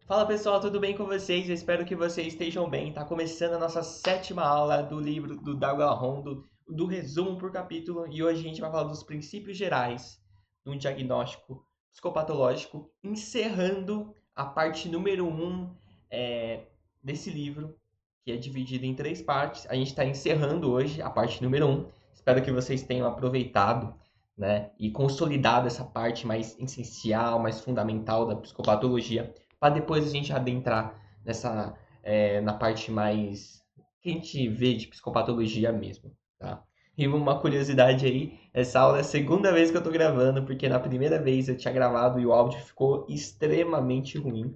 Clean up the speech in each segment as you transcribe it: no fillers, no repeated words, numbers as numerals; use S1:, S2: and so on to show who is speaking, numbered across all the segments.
S1: Fala pessoal, tudo bem com vocês? Eu espero que vocês estejam bem. Tá começando a nossa sétima aula do livro do Douglas Ron, do resumo por capítulo, e hoje a gente vai falar dos princípios gerais de um diagnóstico psicopatológico, encerrando a parte número 1 desse livro, que é dividido em 3 partes. A gente está encerrando hoje a parte número 1. Espero que vocês tenham aproveitado, né, e consolidado essa parte mais essencial, mais fundamental da psicopatologia, para depois a gente adentrar na parte mais que a gente vê de psicopatologia mesmo, tá? E uma curiosidade aí, essa aula é a segunda vez que eu tô gravando, porque na primeira vez eu tinha gravado e o áudio ficou extremamente ruim.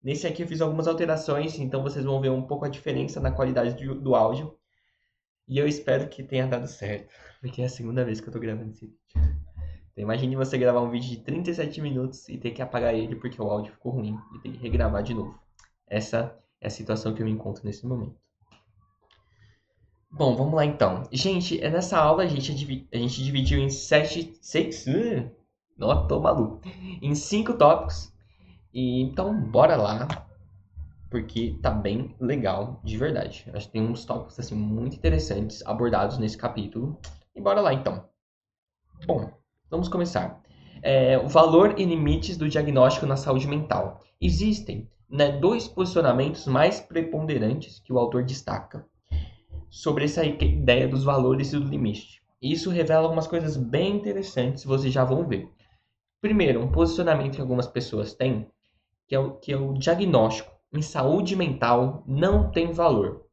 S1: Nesse aqui eu fiz algumas alterações, então vocês vão ver um pouco a diferença na qualidade do áudio. E eu espero que tenha dado certo, porque é a segunda vez que eu tô gravando esse vídeo. Então, imagine você gravar um vídeo de 37 minutos e ter que apagar ele porque o áudio ficou ruim e ter que regravar de novo. Essa é a situação que eu me encontro nesse momento. Bom, vamos lá então. Gente, nessa aula a gente dividiu em 6... Não, tô maluco. Em 5 tópicos. E então, bora lá, porque tá bem legal, de verdade. Acho que tem uns tópicos assim muito interessantes abordados nesse capítulo. E bora lá então. Bom, vamos começar. O valor e limites do diagnóstico na saúde mental. Existem, né, dois posicionamentos mais preponderantes que o autor destaca sobre essa ideia dos valores e do limite. Isso revela algumas coisas bem interessantes, vocês já vão ver. Primeiro, um posicionamento que algumas pessoas têm, que é o diagnóstico em saúde mental não tem valor.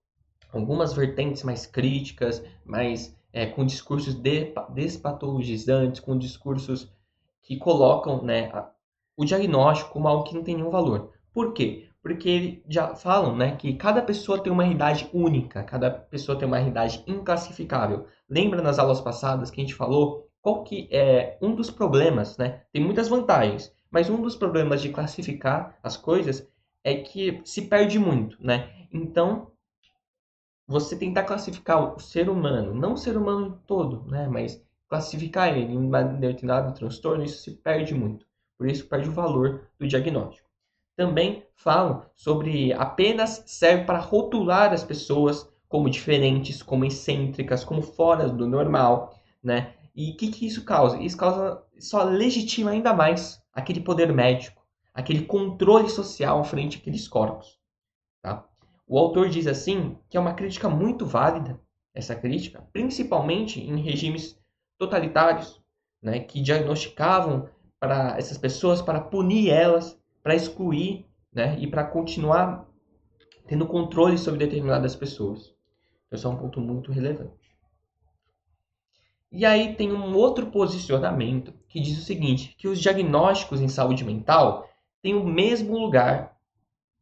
S1: Algumas vertentes mais críticas, com discursos despatologizantes, com discursos que colocam, né, o diagnóstico como algo que não tem nenhum valor. Por quê? Porque já falam, né, que cada pessoa tem uma realidade única, cada pessoa tem uma realidade inclassificável. Lembra nas aulas passadas que a gente falou qual que é um dos problemas, né? Tem muitas vantagens, mas um dos problemas de classificar as coisas é que se perde muito, né? Então, você tentar classificar o ser humano, não o ser humano todo, né, mas classificar ele em um determinado transtorno, isso se perde muito. Por isso perde o valor do diagnóstico. Também falam sobre apenas serve para rotular as pessoas como diferentes, como excêntricas, como fora do normal, né? E o que isso causa? Isso causa só legitima ainda mais aquele poder médico, aquele controle social frente àqueles corpos, tá? O autor diz assim que é uma crítica muito válida, essa crítica, principalmente em regimes totalitários, né, que diagnosticavam para essas pessoas para punir elas, para excluir, né, e para continuar tendo controle sobre determinadas pessoas. Esse é um ponto muito relevante. E aí tem um outro posicionamento que diz o seguinte, que os diagnósticos em saúde mental têm o mesmo lugar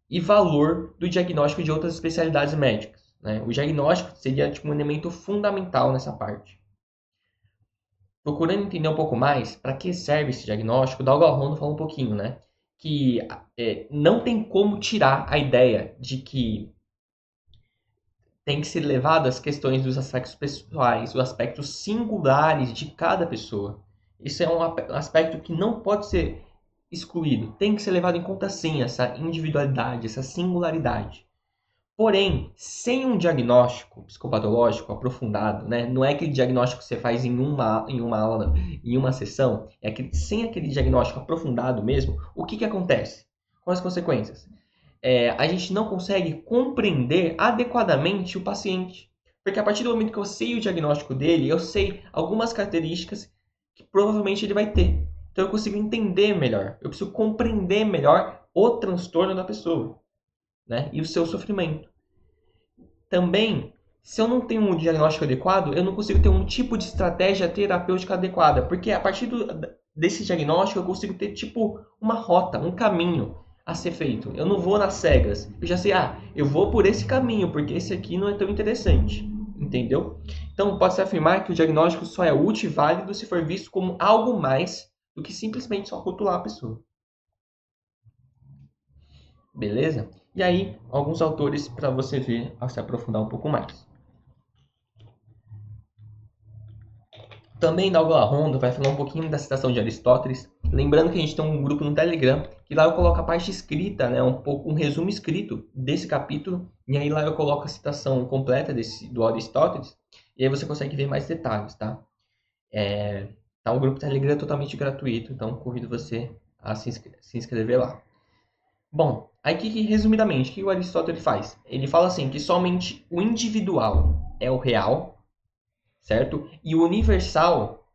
S1: e valor do diagnóstico de outras especialidades médicas, né? O diagnóstico seria tipo, um elemento fundamental nessa parte. Procurando entender um pouco mais para que serve esse diagnóstico, Dalgal Rondo fala um pouquinho, né? Que não tem como tirar a ideia de que tem que ser levado as questões dos aspectos pessoais, os aspectos singulares de cada pessoa. Isso é um aspecto que não pode ser excluído. Tem que ser levado em conta sim, essa individualidade, essa singularidade. Porém, sem um diagnóstico psicopatológico aprofundado, né? Não é aquele diagnóstico que você faz em uma aula, em uma sessão, sem aquele diagnóstico aprofundado mesmo, o que acontece? Quais as consequências? A gente não consegue compreender adequadamente o paciente. Porque a partir do momento que eu sei o diagnóstico dele, eu sei algumas características que provavelmente ele vai ter. Então eu consigo entender melhor, eu preciso compreender melhor o transtorno da pessoa, né? E o seu sofrimento. Também, se eu não tenho um diagnóstico adequado, eu não consigo ter um tipo de estratégia terapêutica adequada, porque a partir desse diagnóstico eu consigo ter tipo uma rota, um caminho a ser feito. Eu não vou nas cegas. Eu já sei, eu vou por esse caminho, porque esse aqui não é tão interessante. Entendeu? Então, pode-se afirmar que o diagnóstico só é útil e válido se for visto como algo mais do que simplesmente só rotular a pessoa. Beleza? E aí, alguns autores para você ver, a se aprofundar um pouco mais. Também Dalgal Rondo vai falar um pouquinho da citação de Aristóteles. Lembrando que a gente tem um grupo no Telegram que lá eu coloco a parte escrita, né, um resumo escrito desse capítulo, e aí lá eu coloco a citação completa do Aristóteles, e aí você consegue ver mais detalhes, tá? Tá, o grupo Telegram é totalmente gratuito, então convido você a se inscrever lá. Bom, aí resumidamente, o que o Aristóteles faz? Ele fala assim, que somente o individual é o real, certo? E o universal,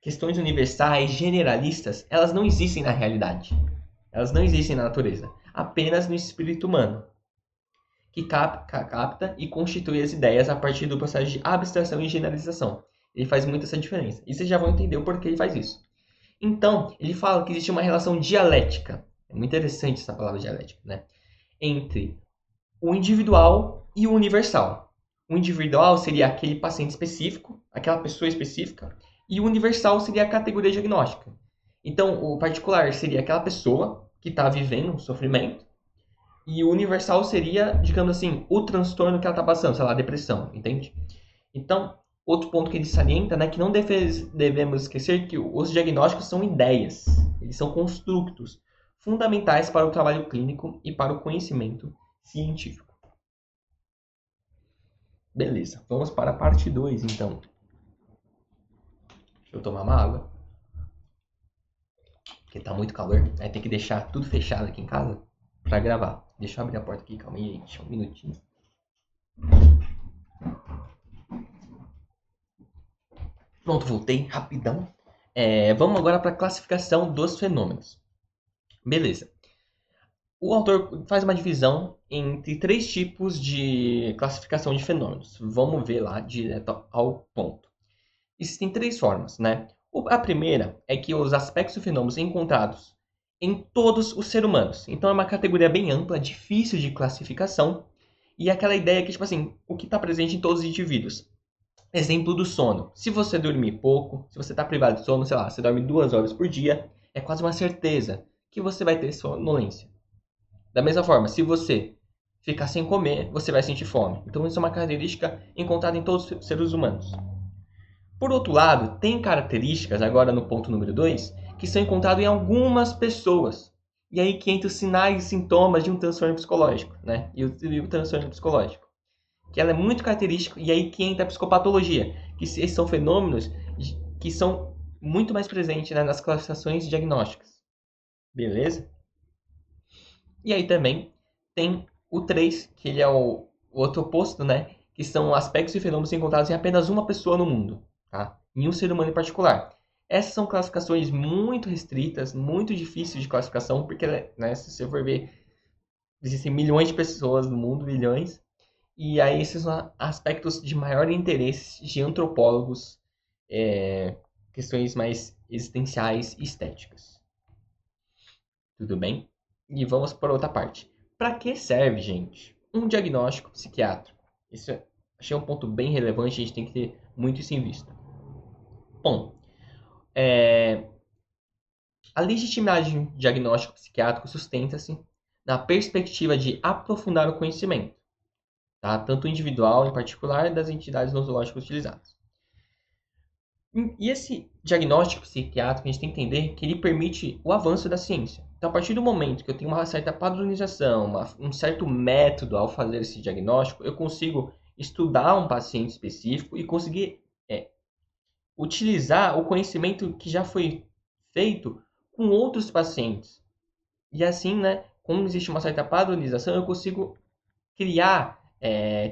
S1: questões universais, generalistas, elas não existem na realidade. Elas não existem na natureza. Apenas no espírito humano, que capta e constitui as ideias a partir do processo de abstração e generalização. Ele faz muito essa diferença. E vocês já vão entender o porquê ele faz isso. Então, ele fala que existe uma relação dialética. É muito interessante essa palavra dialética, né? Entre o individual e o universal. O individual seria aquele paciente específico, aquela pessoa específica, e o universal seria a categoria diagnóstica. Então, o particular seria aquela pessoa que está vivendo um sofrimento, e o universal seria, digamos assim, o transtorno que ela está passando, sei lá, a depressão, entende? Então, outro ponto que ele salienta, né, que não devemos esquecer que os diagnósticos são ideias, eles são construtos fundamentais para o trabalho clínico e para o conhecimento científico. Beleza, vamos para a parte 2, então. Deixa eu tomar uma água, porque tá muito calor, aí tem que deixar tudo fechado aqui em casa para gravar. Deixa eu abrir a porta aqui, calma aí, gente, um minutinho. Pronto, voltei rapidão. Vamos agora para a classificação dos fenômenos. Beleza. O autor faz uma divisão entre 3 tipos de classificação de fenômenos. Vamos ver lá direto ao ponto. Existem 3 formas, né? A primeira é que os aspectos e fenômenos encontrados em todos os seres humanos. Então é uma categoria bem ampla, difícil de classificação. E aquela ideia que, tipo assim, o que está presente em todos os indivíduos. Exemplo do sono. Se você dormir pouco, se você está privado de sono, sei lá, você dorme 2 horas por dia, é quase uma certeza que você vai ter sonolência. Da mesma forma, se você ficar sem comer, você vai sentir fome. Então isso é uma característica encontrada em todos os seres humanos. Por outro lado, tem características, agora no ponto número 2, que são encontradas em algumas pessoas. E aí que entra os sinais e sintomas de um transtorno psicológico, né? E o transtorno psicológico. Que ela é muito característica, e aí que entra a psicopatologia, que esses são fenômenos que são muito mais presentes, né, nas classificações diagnósticas. Beleza? E aí também tem o 3, que ele é o outro oposto, né? Que são aspectos e fenômenos encontrados em apenas uma pessoa no mundo, tá? Em um ser humano em particular. Essas são classificações muito restritas, muito difíceis de classificação, porque, né, se você for ver, existem milhões de pessoas no mundo, milhões. E aí esses são aspectos de maior interesse de antropólogos, questões mais existenciais e estéticas. Tudo bem? E vamos para outra parte. Para que serve, gente, um diagnóstico psiquiátrico? Isso achei um ponto bem relevante, a gente tem que ter muito isso em vista. Bom, a legitimidade de diagnóstico psiquiátrico sustenta-se na perspectiva de aprofundar o conhecimento, tá? Tanto individual, em particular, das entidades nosológicas utilizadas. E esse diagnóstico psiquiátrico, a gente tem que entender que ele permite o avanço da ciência. Então, a partir do momento que eu tenho uma certa padronização, um certo método ao fazer esse diagnóstico, eu consigo estudar um paciente específico e conseguir utilizar o conhecimento que já foi feito com outros pacientes. E assim, né, como existe uma certa padronização, eu consigo criar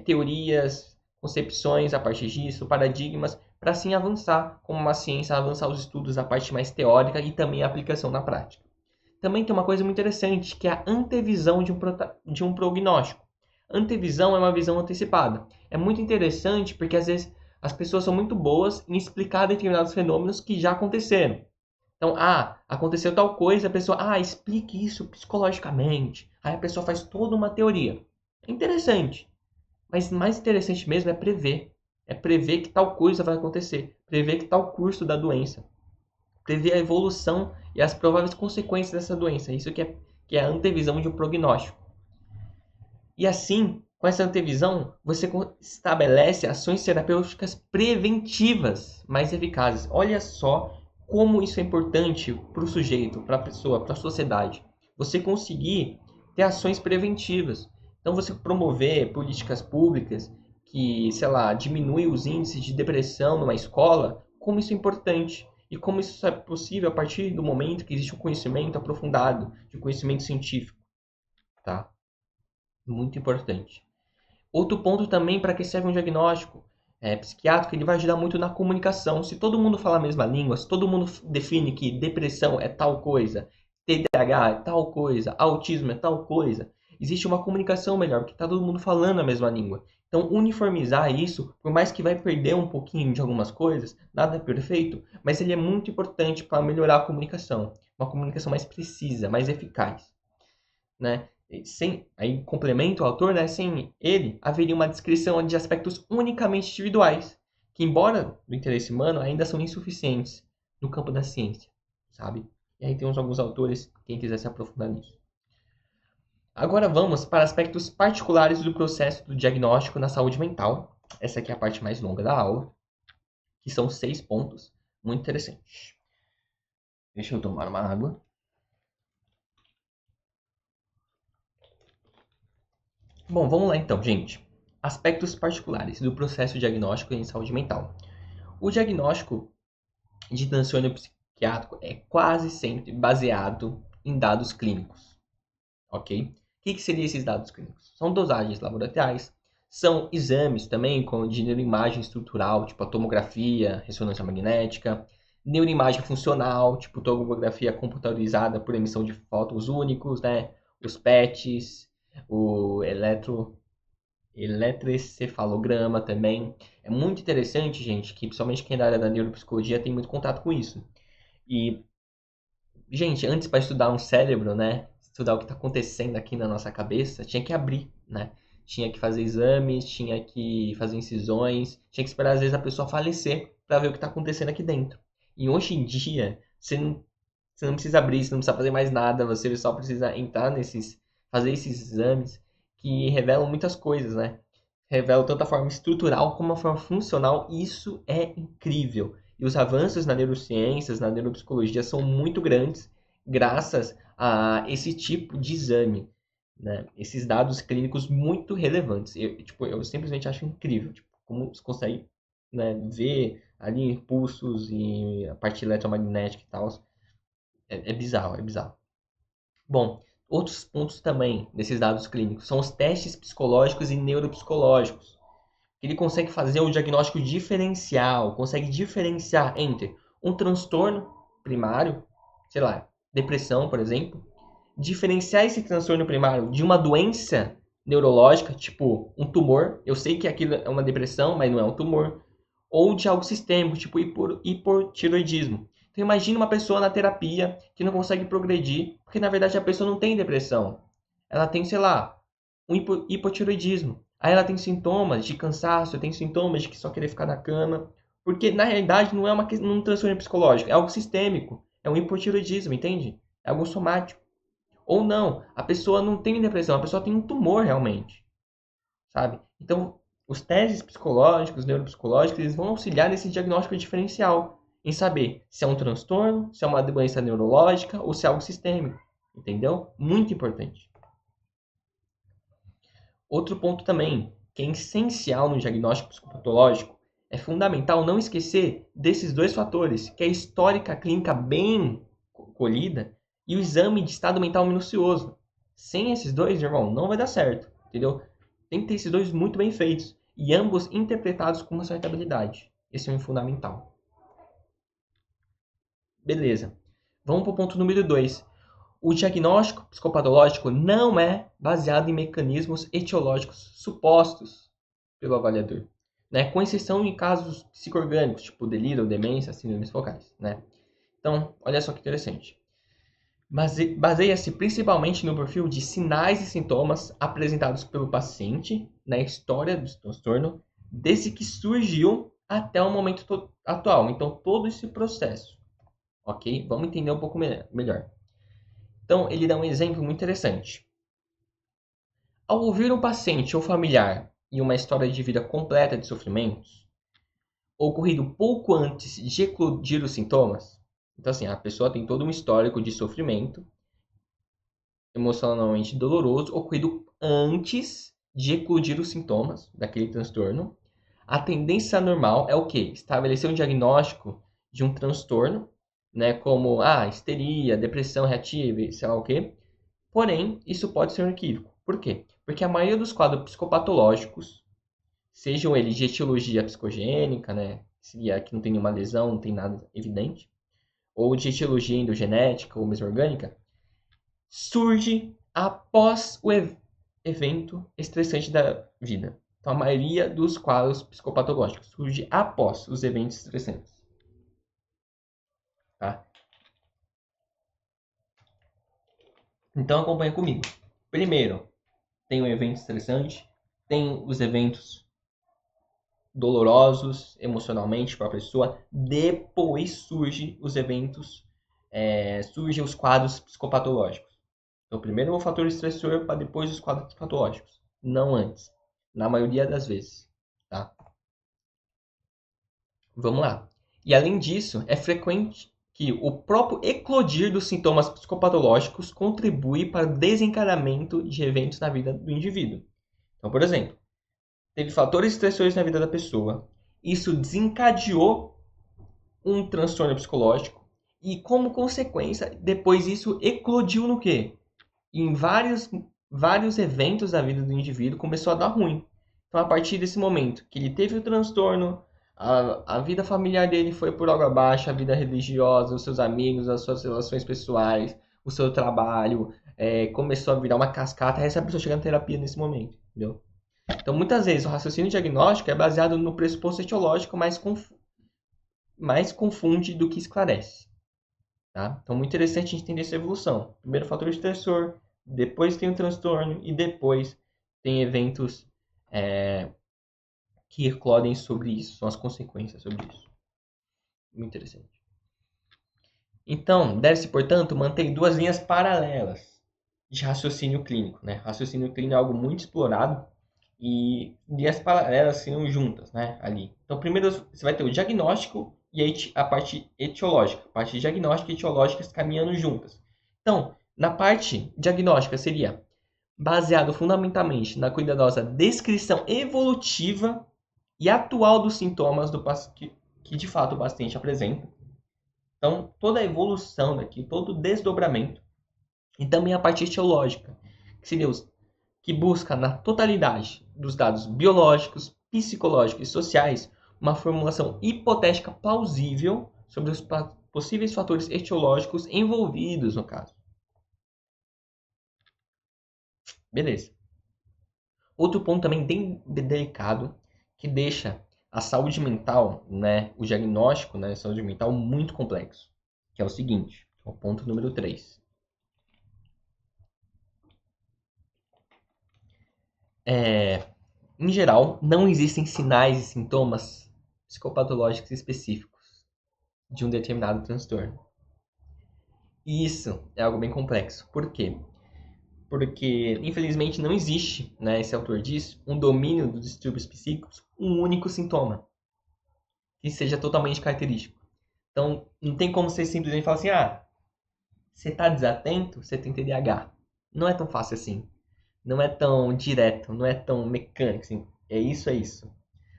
S1: teorias, concepções a partir disso, paradigmas, para assim avançar como uma ciência, avançar os estudos, a parte mais teórica e também a aplicação na prática. Também tem uma coisa muito interessante, que é a antevisão de um prognóstico. Antevisão é uma visão antecipada. É muito interessante porque às vezes as pessoas são muito boas em explicar determinados fenômenos que já aconteceram. Então, aconteceu tal coisa, a pessoa, explique isso psicologicamente. Aí a pessoa faz toda uma teoria. É interessante, mas mais interessante mesmo é prever. É prever que tal coisa vai acontecer, prever que tal curso da doença, prever a evolução e as prováveis consequências dessa doença. Isso que é a antevisão de um prognóstico. E assim, com essa antevisão, você estabelece ações terapêuticas preventivas mais eficazes. Olha só como isso é importante para o sujeito, para a pessoa, para a sociedade. você conseguir ter ações preventivas. Então, você promover políticas públicas que, sei lá, diminuem os índices de depressão numa escola, como isso é importante. E como isso é possível a partir do momento que existe um conhecimento aprofundado, de conhecimento científico, tá? Muito importante. Outro ponto também para que serve um diagnóstico psiquiátrico, ele vai ajudar muito na comunicação. Se todo mundo fala a mesma língua, se todo mundo define que depressão é tal coisa, TDAH é tal coisa, autismo é tal coisa, existe uma comunicação melhor, porque está todo mundo falando a mesma língua. Então, uniformizar isso, por mais que vai perder um pouquinho de algumas coisas, nada é perfeito, mas ele é muito importante para melhorar a comunicação. Uma comunicação mais precisa, mais eficaz, né? Sem, aí complementa o autor, né? Sem ele, haveria uma descrição de aspectos unicamente individuais, que embora do interesse humano, ainda são insuficientes no campo da ciência, sabe? E aí temos alguns autores, quem quiser se aprofundar nisso. Agora vamos para aspectos particulares do processo do diagnóstico na saúde mental. Essa aqui é a parte mais longa da aula, que são 6 pontos, muito interessantes. Deixa eu tomar uma água. Bom, vamos lá então, gente. Aspectos particulares do processo diagnóstico em saúde mental. O diagnóstico de transtorno psiquiátrico é quase sempre baseado em dados clínicos, ok? O que seriam esses dados clínicos? São dosagens laboratoriais, são exames também, como de neuroimagem estrutural, tipo a tomografia, ressonância magnética, neuroimagem funcional, tipo tomografia computadorizada por emissão de fótons únicos, né? Os PETs, o eletroencefalograma também. É muito interessante, gente, que principalmente quem é da área da neuropsicologia tem muito contato com isso. E, gente, antes para estudar um cérebro, né, estudar o que está acontecendo aqui na nossa cabeça, tinha que abrir, né? Tinha que fazer exames, tinha que fazer incisões, tinha que esperar às vezes a pessoa falecer para ver o que está acontecendo aqui dentro. E hoje em dia, você não precisa abrir, você não precisa fazer mais nada, você só precisa entrar fazer esses exames que revelam muitas coisas, né? Revelam tanto a forma estrutural como a forma funcional, e isso é incrível. E os avanços na neurociências, na neuropsicologia são muito grandes graças a esse tipo de exame, né? Esses dados clínicos muito relevantes. Eu simplesmente acho incrível, tipo, como você consegue, né, ver ali impulsos e a parte eletromagnética e tal. É bizarro, é bizarro. Bom, outros pontos também desses dados clínicos são os testes psicológicos e neuropsicológicos. Ele consegue fazer o diagnóstico diferencial, consegue diferenciar entre um transtorno primário, sei lá, depressão, por exemplo, diferenciar esse transtorno primário de uma doença neurológica, tipo um tumor. Eu sei que aquilo é uma depressão, mas não é um tumor. Ou de algo sistêmico, tipo hipotiroidismo. Então imagine uma pessoa na terapia que não consegue progredir, porque na verdade a pessoa não tem depressão. Ela tem, sei lá, um hipotiroidismo. Aí ela tem sintomas de cansaço, tem sintomas de que só querer ficar na cama. Porque na realidade não é um transtorno psicológico, é algo sistêmico. É um hipotiroidismo, entende? É algo somático. Ou não, a pessoa não tem depressão, a pessoa tem um tumor realmente, sabe? Então, os testes psicológicos, neuropsicológicos, eles vão auxiliar nesse diagnóstico diferencial, em saber se é um transtorno, se é uma doença neurológica ou se é algo sistêmico, entendeu? Muito importante. Outro ponto também, que é essencial no diagnóstico psicopatológico, é fundamental não esquecer desses dois fatores, que é a histórica clínica bem colhida e o exame de estado mental minucioso. Sem esses dois, irmão, não vai dar certo, entendeu? Tem que ter esses dois muito bem feitos e ambos interpretados com uma certa habilidade. Esse é um fundamental. Beleza. Vamos para o ponto número 2. O diagnóstico psicopatológico não é baseado em mecanismos etiológicos supostos pelo avaliador, né? Com exceção em casos psicorgânicos, tipo delírio ou demência, síndromes focais, né? Então, olha só que interessante. Baseia-se principalmente no perfil de sinais e sintomas apresentados pelo paciente na história do transtorno, desde que surgiu até o momento atual. Então, todo esse processo, ok? Vamos entender um pouco melhor. Então, ele dá um exemplo muito interessante. Ao ouvir um paciente ou familiar em uma história de vida completa de sofrimentos, ocorrido pouco antes de eclodir os sintomas, então assim, a pessoa tem todo um histórico de sofrimento, emocionalmente doloroso ocorrido antes de eclodir os sintomas daquele transtorno. A tendência normal é o quê? Estabelecer um diagnóstico de um transtorno, né, como histeria, depressão reativa, sei lá o quê. Porém, isso pode ser um equívoco. Por quê? Porque a maioria dos quadros psicopatológicos, sejam eles de etiologia psicogênica, né, seria que não tem nenhuma lesão, não tem nada evidente, ou de etiologia endogenética ou mesorgânica, surge após o evento estressante da vida. Então, a maioria dos quadros psicopatológicos surge após os eventos estressantes. Tá? Então, acompanha comigo. Primeiro, tem o evento estressante, tem os eventos dolorosos emocionalmente para a pessoa. Depois surgem os eventos, surgem os quadros psicopatológicos. Então, primeiro o fator estressor para depois os quadros patológicos. Não antes. Na maioria das vezes. Tá? Vamos lá. E além disso, é frequente que o próprio eclodir dos sintomas psicopatológicos contribui para o desencadeamento de eventos na vida do indivíduo. Então, por exemplo, teve fatores estressores na vida da pessoa. Isso desencadeou um transtorno psicológico. E como consequência, depois isso eclodiu no quê? Em vários eventos da vida do indivíduo começou a dar ruim. Então, a partir desse momento que ele teve o transtorno, a vida familiar dele foi por água abaixo, a vida religiosa, os seus amigos, as suas relações pessoais, o seu trabalho, começou a virar uma cascata, essa pessoa chega na terapia nesse momento, entendeu? Então, muitas vezes, o raciocínio diagnóstico é baseado no pressuposto etiológico, mais confunde do que esclarece. Tá? Então, muito interessante a gente entender essa evolução. Primeiro, fator estressor, depois tem o transtorno e depois tem eventos que eclodem sobre isso, são as consequências sobre isso. Muito interessante. Então, deve-se, portanto, manter duas linhas paralelas de raciocínio clínico. Né? Raciocínio clínico é algo muito explorado e linhas paralelas seriam juntas, né, ali. Então, primeiro você vai ter o diagnóstico e a parte etiológica. A parte diagnóstica e etiológica caminhando juntas. Então, na parte diagnóstica seria baseado fundamentalmente na cuidadosa descrição evolutiva e atual dos sintomas que de fato o paciente apresenta. Então, toda a evolução daqui, todo o desdobramento. E também a parte etiológica, que seria que busca na totalidade dos dados biológicos, psicológicos e sociais uma formulação hipotética plausível sobre os possíveis fatores etiológicos envolvidos no caso. Beleza. Outro ponto também bem delicado que deixa a saúde mental, né, o diagnóstico, né, saúde mental muito complexo, que é o seguinte, é o ponto número 3. Em geral, não existem sinais e sintomas psicopatológicos específicos de um determinado transtorno. E isso é algo bem complexo. Por quê? Porque, infelizmente, não existe, né, esse autor diz, um domínio dos distúrbios psíquicos, um único sintoma que seja totalmente característico. Então, não tem como você simplesmente falar assim, você está desatento, você tem TDAH. Não é tão fácil assim. Não é tão direto, não é tão mecânico, assim. É isso, é isso.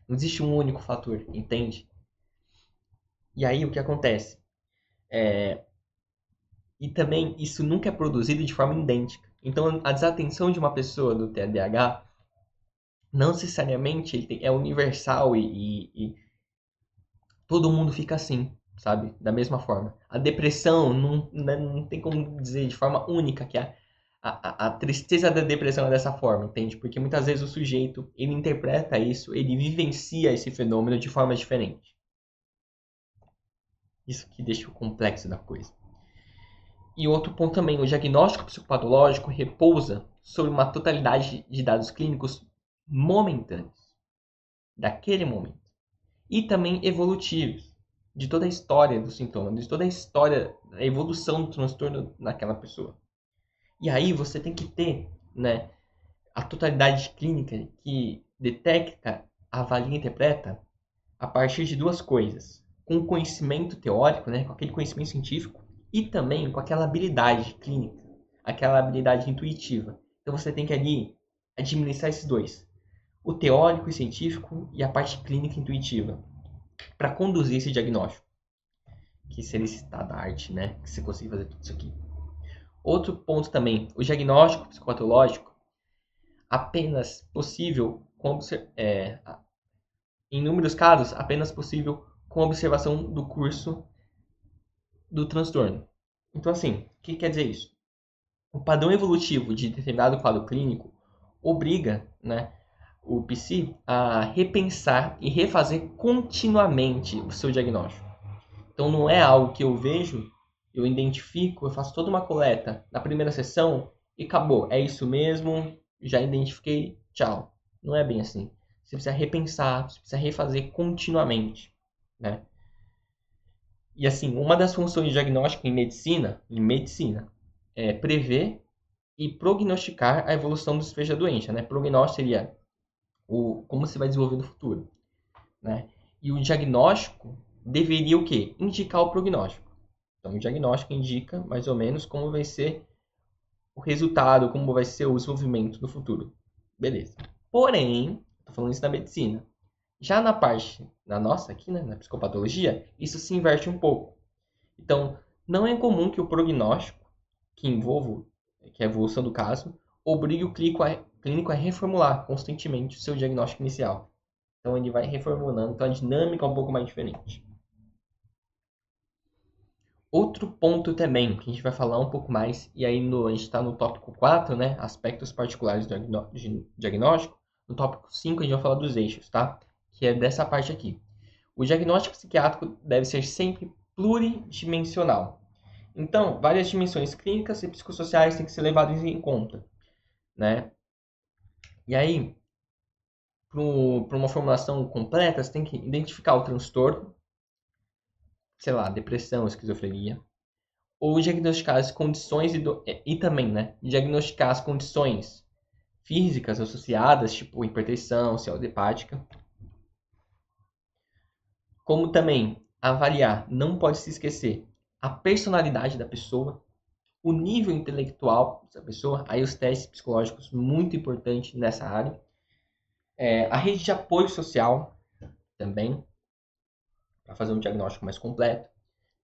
S1: Não existe um único fator, entende? E aí, o que acontece? E também, isso nunca é produzido de forma idêntica. Então, a desatenção de uma pessoa do TDAH não necessariamente é universal e todo mundo fica assim, sabe? Da mesma forma. A depressão não tem como dizer de forma única que a tristeza da depressão é dessa forma, entende? Porque muitas vezes o sujeito, ele interpreta isso, ele vivencia esse fenômeno de forma diferente. Isso que deixa o complexo da coisa. E outro ponto também, o diagnóstico psicopatológico repousa sobre uma totalidade de dados clínicos momentâneos, daquele momento. E também evolutivos, de toda a história do sintoma, de toda a história, a evolução do transtorno naquela pessoa. E aí você tem que ter, né, a totalidade clínica que detecta, avalia e interpreta a partir de duas coisas. Com conhecimento teórico, né, com aquele conhecimento científico, e também com aquela habilidade clínica, aquela habilidade intuitiva. Então você tem que ali administrar esses dois, o teórico e científico e a parte clínica e intuitiva, para conduzir esse diagnóstico, que seria esse estado da arte, né? Que você consiga fazer tudo isso aqui. Outro ponto também, o diagnóstico psicopatológico apenas possível em inúmeros casos, apenas possível com observação do curso do transtorno. Então, assim, o que quer dizer isso? O padrão evolutivo de determinado quadro clínico obriga, né, o psi a repensar e refazer continuamente o seu diagnóstico. Então, não é algo que eu vejo, eu identifico, eu faço toda uma coleta na primeira sessão e acabou. É isso mesmo, já identifiquei, tchau. Não é bem assim. Você precisa repensar, você precisa refazer continuamente, né? E assim, uma das funções de diagnóstico em medicina, é prever e prognosticar a evolução do desfecho da doença, né? Prognóstico seria como se vai desenvolver no futuro, né? E o diagnóstico deveria o quê? Indicar o prognóstico. Então, o diagnóstico indica mais ou menos como vai ser o resultado, como vai ser o desenvolvimento no futuro. Beleza. Porém, estou falando isso na medicina. Já na parte, na nossa aqui, né, na psicopatologia, isso se inverte um pouco. Então, não é comum que o prognóstico, que envolva, que é a evolução do caso, obrigue o clínico a reformular constantemente o seu diagnóstico inicial. Então, ele vai reformulando, então a dinâmica é um pouco mais diferente. Outro ponto também, que a gente vai falar um pouco mais, e aí a gente está no tópico 4, né? Aspectos particulares do diagnóstico. No tópico 5 a gente vai falar dos eixos, tá? Que é dessa parte aqui. O diagnóstico psiquiátrico deve ser sempre pluridimensional. Então, várias dimensões clínicas e psicossociais têm que ser levadas em conta, né? E aí, para uma formulação completa, você tem que identificar o transtorno, sei lá, depressão, esquizofrenia, ou diagnosticar as condições e também, né, diagnosticar as condições físicas associadas, tipo hipertensão, saúde hepática, como também avaliar, não pode se esquecer, a personalidade da pessoa, o nível intelectual da pessoa, aí os testes psicológicos muito importantes nessa área, a rede de apoio social também, para fazer um diagnóstico mais completo,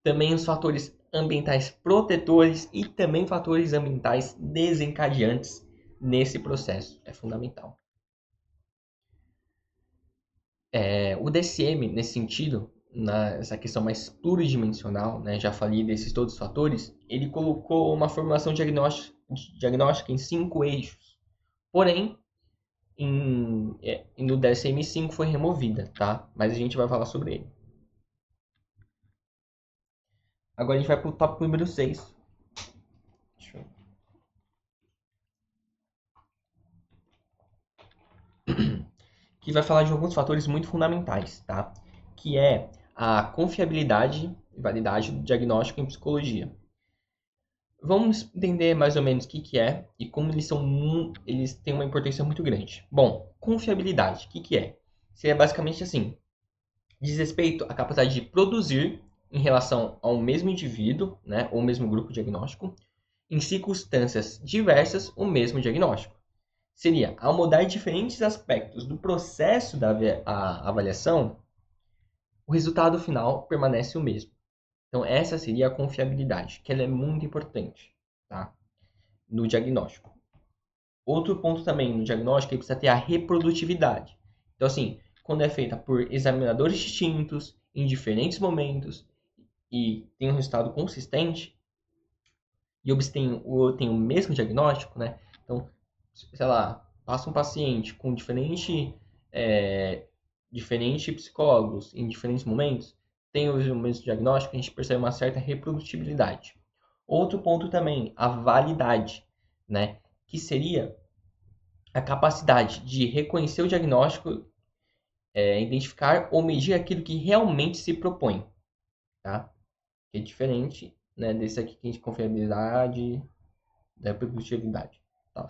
S1: também os fatores ambientais protetores e também fatores ambientais desencadeantes nesse processo. É fundamental. O DSM, nesse sentido, nessa questão mais pluridimensional, né, já falei desses todos os fatores, ele colocou uma formulação diagnóstica em 5 eixos. Porém, no DSM-5 foi removida, tá? Mas a gente vai falar sobre ele. Agora a gente vai para o tópico número 6. Deixa eu... que vai falar de alguns fatores muito fundamentais, tá? Que é a confiabilidade e validade do diagnóstico em psicologia. Vamos entender mais ou menos o que é e como eles têm uma importância muito grande. Bom, confiabilidade, o que é? Seria basicamente assim, diz respeito à capacidade de produzir em relação ao mesmo indivíduo, né, ou mesmo grupo diagnóstico, em circunstâncias diversas, o mesmo diagnóstico. Seria, ao mudar diferentes aspectos do processo da avaliação, o resultado final permanece o mesmo. Então, essa seria a confiabilidade, que ela é muito importante, tá? No diagnóstico. Outro ponto também no diagnóstico é que precisa ter a reprodutividade. Então, assim, quando é feita por examinadores distintos, em diferentes momentos, e tem um resultado consistente, e tem o mesmo diagnóstico, né? Então, sei lá, passa um paciente com diferentes psicólogos em diferentes momentos, tem o mesmo diagnóstico, a gente percebe uma certa reprodutibilidade. Outro ponto também, a validade, né? Que seria a capacidade de reconhecer o diagnóstico, identificar ou medir aquilo que realmente se propõe, tá? Que é diferente, né, desse aqui que a gente confiabilidade, da reprodutibilidade. Tá?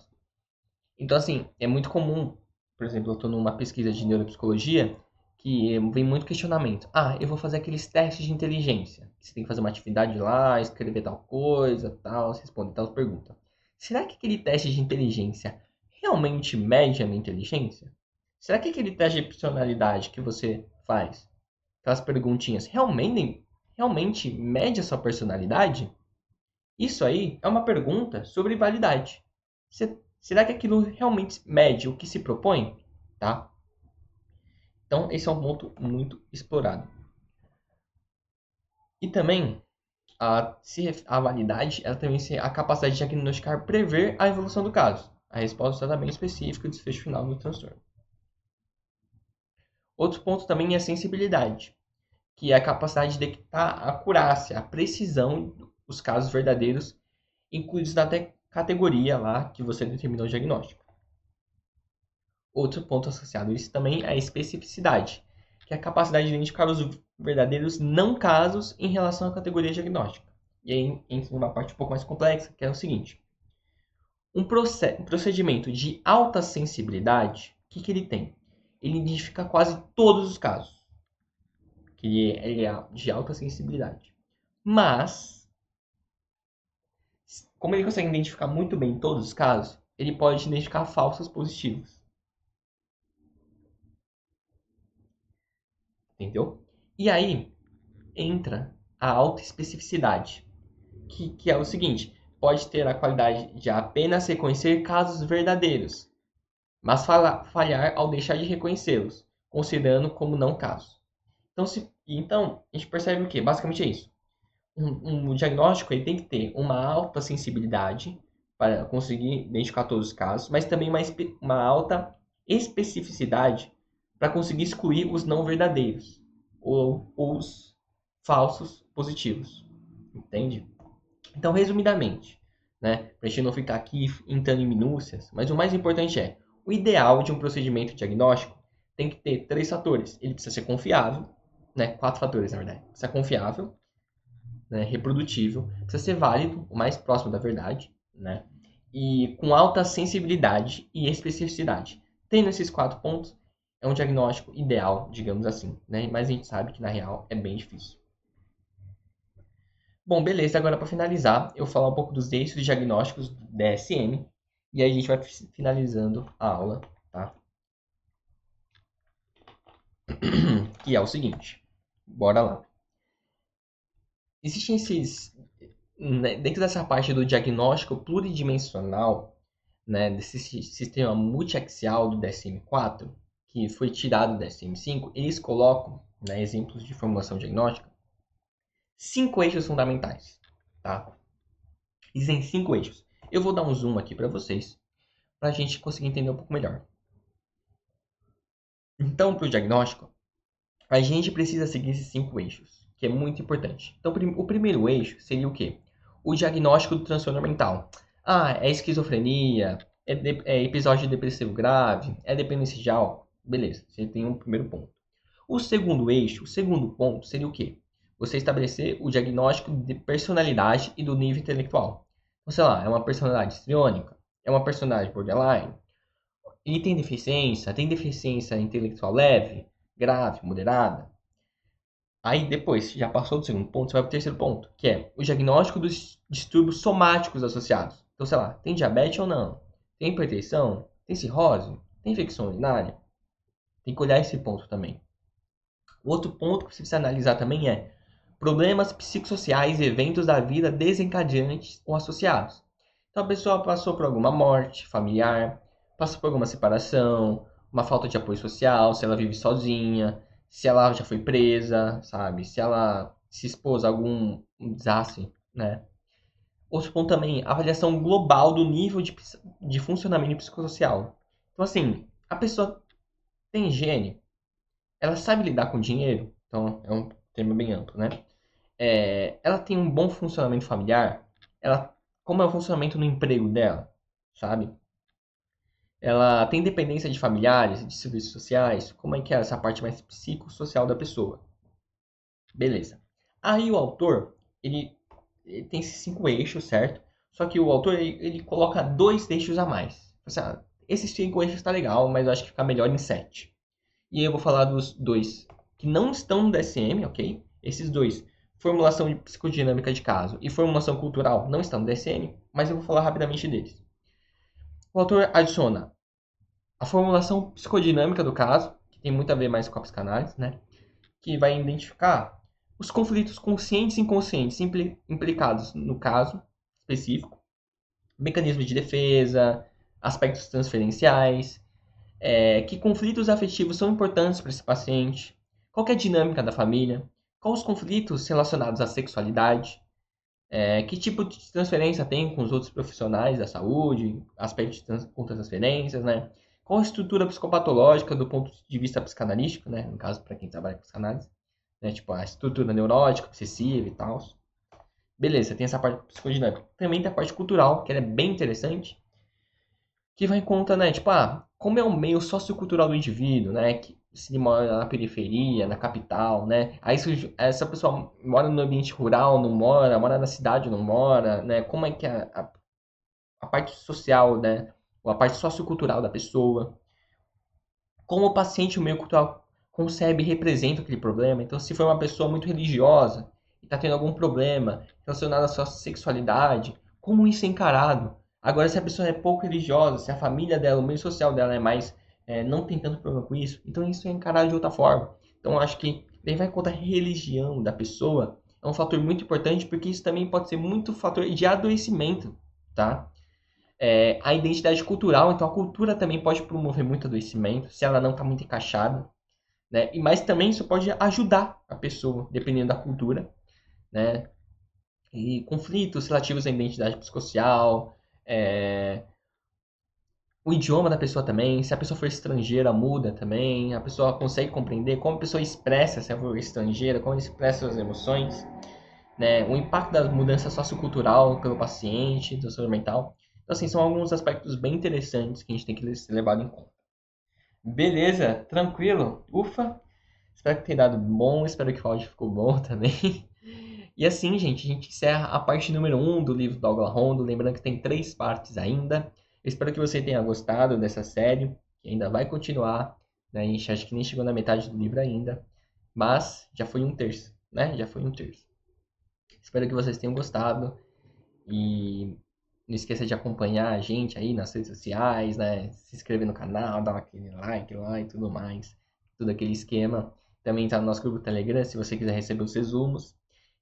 S1: Então, assim, é muito comum, por exemplo, eu estou numa pesquisa de neuropsicologia que vem muito questionamento. Ah, eu vou fazer aqueles testes de inteligência. Você tem que fazer uma atividade lá, escrever tal coisa, tal, responder tal pergunta. será que aquele teste de inteligência realmente mede a minha inteligência? Será que aquele teste de personalidade que você faz, aquelas perguntinhas, realmente mede a sua personalidade? Isso aí é uma pergunta sobre validade. Será que aquilo realmente mede o que se propõe? Tá? Então, esse é um ponto muito explorado. E também, a validade, ela também é a capacidade de diagnosticar, prever a evolução do caso. A resposta está bem específica do desfecho final do transtorno. Outro ponto também é a sensibilidade, que é a capacidade de detectar a acurácia, a precisão dos casos verdadeiros, incluídos na categoria lá que você determinou o diagnóstico. Outro ponto associado a isso também é a especificidade, que é a capacidade de identificar os verdadeiros não casos em relação à categoria diagnóstica. E aí entra numa parte um pouco mais complexa, que é o seguinte. Um procedimento de alta sensibilidade, o que ele tem? Ele identifica quase todos os casos, que ele é de alta sensibilidade. Mas, como ele consegue identificar muito bem todos os casos, ele pode identificar falsos positivos. Entendeu? E aí entra a alta especificidade, que é o seguinte: pode ter a qualidade de apenas reconhecer casos verdadeiros, mas falhar ao deixar de reconhecê-los, considerando como não casos. Então, a gente percebe o quê? Basicamente é isso. Um diagnóstico ele tem que ter uma alta sensibilidade para conseguir identificar todos os casos, mas também uma alta especificidade para conseguir excluir os não verdadeiros ou os falsos positivos. Entende? Então, resumidamente, né, para a gente não ficar aqui entrando em minúcias, mas o mais importante é, o ideal de um procedimento diagnóstico tem que ter 3 fatores. Ele precisa ser confiável, né, 4 fatores, na verdade. Precisa ser confiável, né, reprodutível, precisa ser válido, o mais próximo da verdade, né, e com alta sensibilidade e especificidade. Tendo esses 4 pontos, é um diagnóstico ideal, digamos assim, né, mas a gente sabe que na real é bem difícil. Bom, beleza. Agora, para finalizar, eu vou falar um pouco dos eixos diagnósticos do DSM. E aí a gente vai finalizando a aula, tá? Que é o seguinte. Bora lá. Existem esses... Dentro dessa parte do diagnóstico pluridimensional, né, desse sistema multiaxial do DSM-4, que foi tirado do DSM-5, eles colocam, né, exemplos de formulação diagnóstica, 5 eixos fundamentais, tá? Existem 5 eixos. Eu vou dar um zoom aqui para vocês, para a gente conseguir entender um pouco melhor. Então, para o diagnóstico, a gente precisa seguir esses 5 eixos, que é muito importante. Então, o primeiro eixo seria o quê? O diagnóstico do transtorno mental. Ah, é esquizofrenia, é episódio depressivo grave, é dependência de álcool. Beleza, você tem um primeiro ponto. O segundo eixo, o segundo ponto seria o quê? Você estabelecer o diagnóstico de personalidade e do nível intelectual. Então, sei lá, é uma personalidade histriônica, é uma personalidade borderline, e tem deficiência intelectual leve, grave, moderada. Aí depois, já passou do segundo ponto, você vai para o terceiro ponto, que é o diagnóstico dos distúrbios somáticos associados. Então, sei lá, tem diabetes ou não? Tem hipertensão? Tem cirrose? Tem infecção urinária? Tem que olhar esse ponto também. O outro ponto que você precisa analisar também é problemas psicossociais e eventos da vida desencadeantes ou associados. Então, a pessoa passou por alguma morte familiar, passou por alguma separação, uma falta de apoio social, se ela vive sozinha, se ela já foi presa, sabe? Se ela se expôs a algum desastre, né? Outro ponto também, avaliação global do nível de funcionamento psicossocial. Então, assim, a pessoa tem higiene, ela sabe lidar com dinheiro, então é um termo bem amplo, né? Ela tem um bom funcionamento familiar, como é o funcionamento no emprego dela, sabe? Ela tem dependência de familiares, de serviços sociais, como é que é essa parte mais psicossocial da pessoa. Beleza. Aí o autor, ele tem esses 5 eixos, certo? Só que o autor, ele coloca 2 eixos a mais. Assim, esses 5 eixos tá legal, mas eu acho que fica melhor em 7. E aí eu vou falar dos 2 que não estão no DSM, ok? Esses 2 formulação de psicodinâmica de caso e formulação cultural não estão no DSM, mas eu vou falar rapidamente deles. O autor adiciona a formulação psicodinâmica do caso, que tem muito a ver mais com a psicanálise, né? Que vai identificar os conflitos conscientes e inconscientes implicados no caso específico, mecanismos de defesa, aspectos transferenciais, que conflitos afetivos são importantes para esse paciente, qual é a dinâmica da família, quais os conflitos relacionados à sexualidade, que tipo de transferência tem com os outros profissionais da saúde, aspectos com transferências, né? Qual a estrutura psicopatológica do ponto de vista psicanalítico, né? No caso, para quem trabalha com psicanálise, né? Tipo, a estrutura neurótica, obsessiva e tal. Beleza, tem essa parte psicodinâmica. Também tem a parte cultural, que é bem interessante, que vai em conta, né? Tipo, como é o meio sociocultural do indivíduo, né? Que se ele mora na periferia, na capital, né? Aí se essa pessoa mora no ambiente rural, não mora, mora na cidade, não mora, né? Como é que é a parte social, né? Ou a parte sociocultural da pessoa. Como o paciente o meio cultural concebe e representa aquele problema. Então, se for uma pessoa muito religiosa e está tendo algum problema relacionado à sua sexualidade, como isso é encarado? Agora, se a pessoa é pouco religiosa, se a família dela, o meio social dela é mais, não tem tanto problema com isso, então isso é encarado de outra forma. Então, acho que daí vai contar a religião da pessoa, é um fator muito importante, porque isso também pode ser muito fator de adoecimento, tá? A identidade cultural, então a cultura também pode promover muito adoecimento, se ela não está muito encaixada, né? Mas também isso pode ajudar a pessoa, dependendo da cultura, né? E conflitos relativos à identidade psicossocial, o idioma da pessoa também, se a pessoa for estrangeira, muda também, a pessoa consegue compreender como a pessoa expressa se ela for estrangeira, como ela expressa suas emoções, né? O impacto da mudança sociocultural pelo paciente, do transtorno mental. Então, assim, são alguns aspectos bem interessantes que a gente tem que ser levado em conta. Beleza, tranquilo. Ufa, espero que tenha dado bom, espero que o áudio ficou bom também. E assim, gente, a gente encerra a parte número 1 do livro do Douglas Rondo, lembrando que tem 3 partes ainda. Eu espero que você tenha gostado dessa série, que ainda vai continuar, né? A gente acha que nem chegou na metade do livro ainda, mas já foi um terço, né? Já foi um terço. Espero que vocês tenham gostado e não esqueça de acompanhar a gente aí nas redes sociais, né? Se inscrever no canal, dar aquele like lá e tudo mais. Tudo aquele esquema. Também tá no nosso grupo Telegram, se você quiser receber os resumos.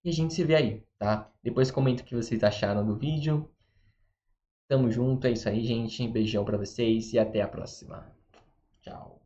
S1: E a gente se vê aí, tá? Depois comenta o que vocês acharam do vídeo. Tamo junto, é isso aí, gente. Beijão pra vocês e até a próxima. Tchau.